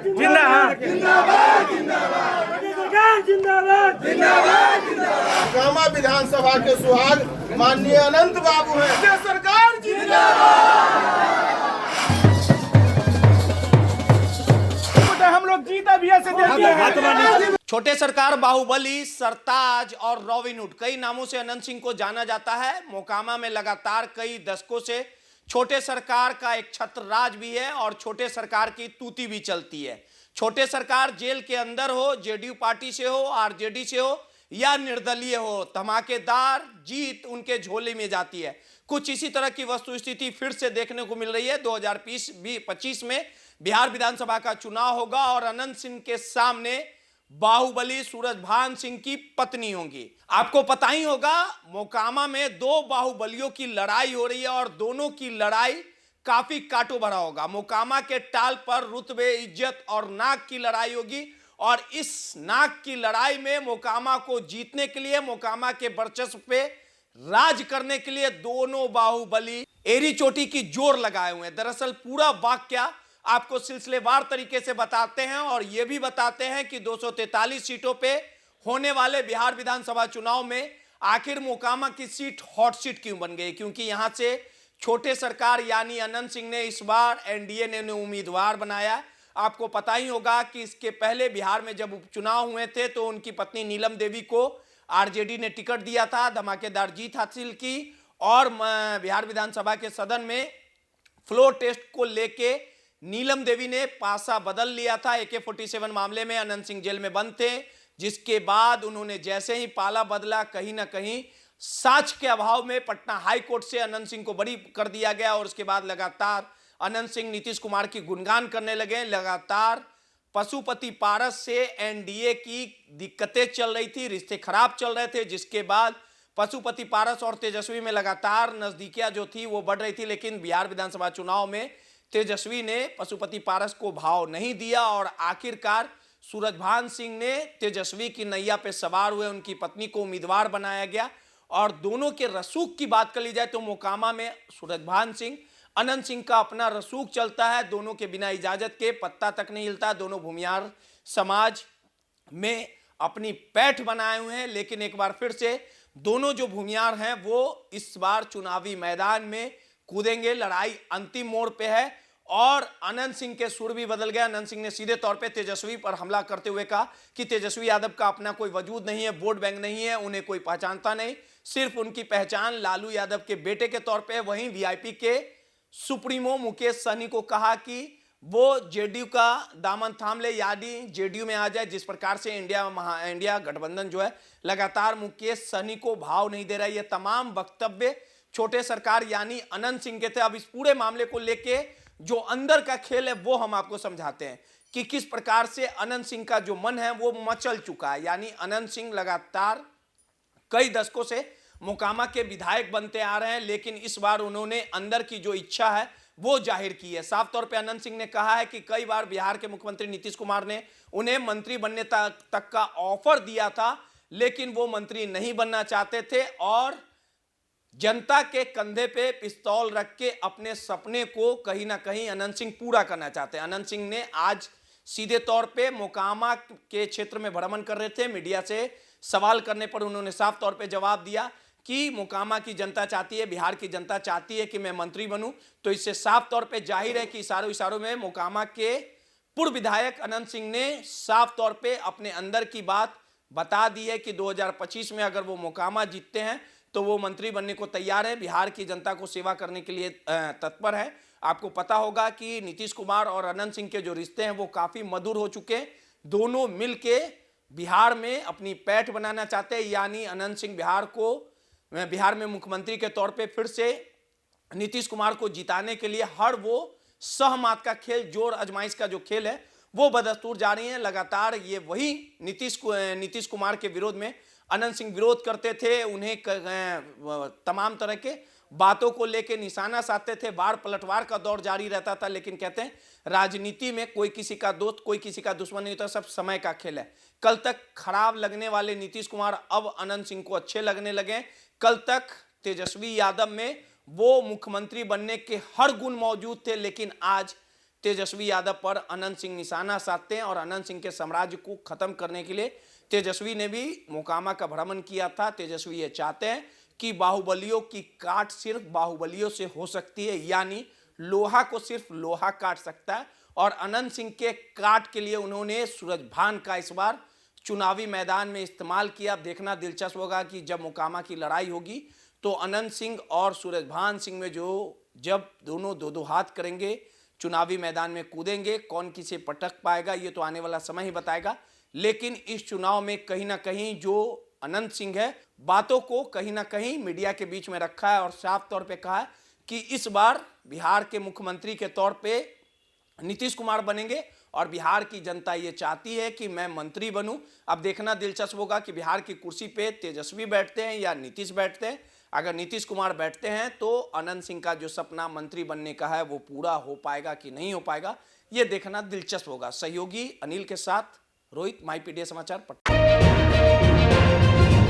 जिंदाबाद जिंदाबाद सरकार जिंदाबाद जिंदाबाद मोकामा विधानसभा के सुहाग माननीय अनंत बाबू हैं। सरकार जिंदाबाद। हम लोग जीता भी ऐसे छोटे सरकार, बाहुबली, सरताज और रॉबिनहुड कई नामों से अनंत सिंह को जाना जाता है। मोकामा में लगातार कई दशकों से छोटे सरकार का एक छत्र राज भी है और छोटे सरकार की तूती भी चलती है। छोटे सरकार जेल के अंदर हो, जेडीयू पार्टी से हो, आरजेडी से हो या निर्दलीय हो, धमाकेदार जीत उनके झोले में जाती है। कुछ इसी तरह की वस्तुस्थिति फिर से देखने को मिल रही है। 2025 में बिहार विधानसभा का चुनाव होगा और अनंत सिंह के सामने बाहुबली सूरजभान सिंह की पत्नी होंगी। आपको पता ही होगा, मोकामा में दो बाहुबलियों की लड़ाई हो रही है और दोनों की लड़ाई काफी कांटो भरा होगा। मोकामा के टाल पर रुतबे, इज्जत और नाक की लड़ाई होगी और इस नाक की लड़ाई में मोकामा को जीतने के लिए, मोकामा के वर्चस्व पे राज करने के लिए दोनों बाहुबली एरी चोटी की जोर लगाए हुए हैं। दरअसल पूरा वाकया आपको सिलसिलेवार तरीके से बताते हैं और यह भी बताते हैं कि 243 सीटों पे होने वाले बिहार विधानसभा चुनाव में आखिर मोकामा की सीट हॉट सीट क्यों बन गई, क्योंकि यहां से छोटे सरकार यानी अनंत सिंह ने इस बार एनडीए ने उम्मीदवार बनाया। आपको पता ही होगा कि इसके पहले बिहार में जब उपचुनाव हुए थे तो उनकी पत्नी नीलम देवी को आरजेडी ने टिकट दिया था, धमाकेदार जीत हासिल की और बिहार विधानसभा के सदन में फ्लोर टेस्ट को लेके नीलम देवी ने पासा बदल लिया था। AK-47 मामले में अनंत सिंह जेल में बंद थे, जिसके बाद उन्होंने जैसे ही पाला बदला, कहीं ना कहीं साक्ष्य के अभाव में पटना हाई कोर्ट से अनंत सिंह को बरी कर दिया गया और उसके बाद लगातार अनंत सिंह नीतीश कुमार की गुणगान करने लगे। लगातार पशुपति पारस से एनडीए की दिक्कतें चल रही थी, रिश्ते खराब चल रहे थे, जिसके बाद पशुपति पारस और तेजस्वी में लगातार नजदीकियां जो थी वो बढ़ रही थी। लेकिन बिहार विधानसभा चुनाव में तेजस्वी ने पशुपति पारस को भाव नहीं दिया और आखिरकार सूरजभान सिंह ने तेजस्वी की नैया पे सवार हुए, उनकी पत्नी को उम्मीदवार बनाया गया। और दोनों के रसूख की बात कर ली जाए तो मोकामा में सूरजभान सिंह, अनंत सिंह का अपना रसूख चलता है। दोनों के बिना इजाजत के पत्ता तक नहीं हिलता। दोनों भूमियार समाज में अपनी पैठ बनाए हुए हैं। लेकिन एक बार फिर से दोनों जो भूमियार हैं वो इस बार चुनावी मैदान में कूदेंगे। लड़ाई अंतिम मोड़ पे है और अनंत सिंह के सुर भी बदल गए। अनंत सिंह ने सीधे तौर पे तेजस्वी पर हमला करते हुए कहा कि तेजस्वी यादव का अपना कोई वजूद नहीं है, वोट बैंक नहीं है, उन्हें कोई पहचानता नहीं, सिर्फ उनकी पहचान लालू यादव के बेटे के तौर पे। वहीं वीआईपी के सुप्रीमो मुकेश सहनी को कहा कि वो जेडीयू का दामन थाम ले, यानी जेडीयू में आ जाए। जिस प्रकार से इंडिया गठबंधन जो है लगातार मुकेश सहनी को भाव नहीं दे रहा है। ये तमाम वक्तव्य छोटे सरकार यानी अनंत सिंह के थे। अब इस पूरे मामले को लेके जो अंदर का खेल है वो हम आपको समझाते हैं कि किस प्रकार से अनंत सिंह का जो मन है वो मचल चुका है। यानी अनंत सिंह लगातार कई दशकों से मोकामा के विधायक बनते आ रहे हैं, लेकिन इस बार उन्होंने अंदर की जो इच्छा है वो जाहिर की है। साफ तौर पे अनंत सिंह ने कहा है कि कई बार बिहार के मुख्यमंत्री नीतीश कुमार ने उन्हें मंत्री बनने तक का ऑफर दिया था, लेकिन वो मंत्री नहीं बनना चाहते थे और जनता के कंधे पे पिस्तौल रख के अपने सपने को कहीं ना कहीं अनंत सिंह पूरा करना चाहते हैं। अनंत सिंह ने आज सीधे तौर पे मोकामा के क्षेत्र में भ्रमण कर रहे थे। मीडिया से सवाल करने पर उन्होंने साफ तौर पे जवाब दिया कि मोकामा की जनता चाहती है, बिहार की जनता चाहती है कि मैं मंत्री बनूं। तो इससे साफ तौर पे जाहिर है कि इशारों में मोकामा के पूर्व विधायक अनंत सिंह ने साफ तौर पे अपने अंदर की बात बता दी है कि 2025 में अगर वो मोकामा जीतते हैं तो वो मंत्री बनने को तैयार है, बिहार की जनता को सेवा करने के लिए तत्पर है। आपको पता होगा कि नीतीश कुमार और अनंत सिंह के जो रिश्ते हैं वो काफी मधुर हो चुके हैं। दोनों मिलके बिहार में अपनी पैठ बनाना चाहते हैं, यानी अनंत सिंह बिहार में मुख्यमंत्री के तौर पे फिर से नीतीश कुमार को जिताने के लिए हर वो सहमत का खेल, जोर आजमाइश का जो खेल है वो बदस्तूर जारी है। लगातार ये वही नीतीश कुमार के विरोध में अनंत सिंह विरोध करते थे, उन्हें तमाम तरह के बातों को लेके निशाना साधते थे, वार पलटवार का दौर जारी रहता था। लेकिन कहते हैं राजनीति में कोई किसी का दोस्त, कोई किसी का दुश्मन नहीं होता, सब समय का खेल है। कल तक खराब लगने वाले नीतीश कुमार अब अनंत सिंह को अच्छे लगने लगे। कल तक तेजस्वी यादव में वो मुख्यमंत्री बनने के हर गुण मौजूद थे, लेकिन आज तेजस्वी यादव पर अनंत सिंह निशाना साधते हैं और अनंत सिंह के साम्राज्य को खत्म करने के लिए तेजस्वी ने भी मोकामा का भ्रमण किया था। तेजस्वी ये चाहते हैं कि बाहुबलियों की काट सिर्फ बाहुबलियों से हो सकती है, यानी लोहा को सिर्फ लोहा काट सकता है। और अनंत सिंह के काट के लिए उन्होंने सूरजभान का इस बार चुनावी मैदान में इस्तेमाल किया। अब देखना दिलचस्प होगा कि जब मोकामा की लड़ाई होगी तो अनंत सिंह और सूरजभान सिंह में जब दोनों दो हाथ करेंगे, चुनावी मैदान में कूदेंगे, कौन किसे पटक पाएगा ये तो आने वाला समय ही बताएगा। लेकिन इस चुनाव में कहीं ना कहीं जो अनंत सिंह है, बातों को कहीं ना कहीं मीडिया के बीच में रखा है और साफ तौर पे कहा है कि इस बार बिहार के मुख्यमंत्री के तौर पे नीतीश कुमार बनेंगे और बिहार की जनता ये चाहती है कि मैं मंत्री बनूं। अब देखना दिलचस्प होगा कि बिहार की कुर्सी पे तेजस्वी बैठते हैं या नीतीश बैठते हैं। अगर नीतीश कुमार बैठते हैं तो अनंत सिंह का जो सपना मंत्री बनने का है वो पूरा हो पाएगा कि नहीं हो पाएगा, ये देखना दिलचस्प होगा। सहयोगी अनिल के साथ रोहित, माई पीडीए समाचार, पटना।